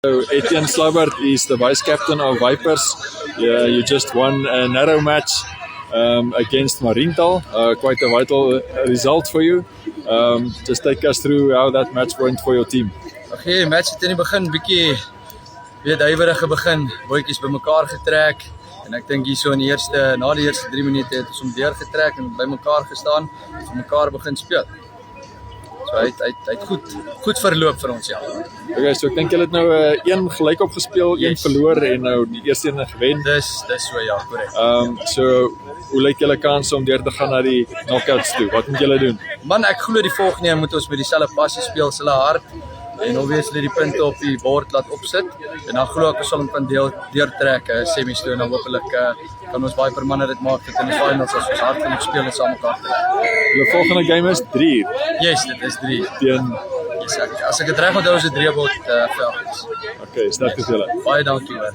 So Etienne Slaubert is the vice captain of Vipers. Yeah, you just won a narrow match against Marienthal. Quite a vital result for you. Just take us through how that match went for your team. Okay, match het in die begin bietjie weer huiwerige begin, bootjies bymekaar getrek en ek dink hierso in die na die eerste 3 minute het ons hom deurgetrek en bymekaar gestaan en vir mekaar begin speel. So hy het goed verloop vir ons, ja. Okay, so ek dink julle het nou een gelyk op gespeel, een verloor en nou die eerste een gewen. Dis so, ja, korrek. So hoe lyk julle kans om deur te gaan na die knockouts toe? Wat moet julle doen? Man, ek glo die volgende een moet ons met dieselfde passie speel, hulle hard en obviously die punte op die bord laat opsit en dan glo ek ons sal hom kan deurtrek semis toe en dan hopelik kan ons Viper manne dit maak tot in die finals as ons hard genoeg speel en saam mekaar trek. Julle volgende game is 3. Yes, dit is 3. Teen Yes, as ek het reg onthou is dit 3 op veld. Okay, sterkte vir julle. Baie dankie hoor.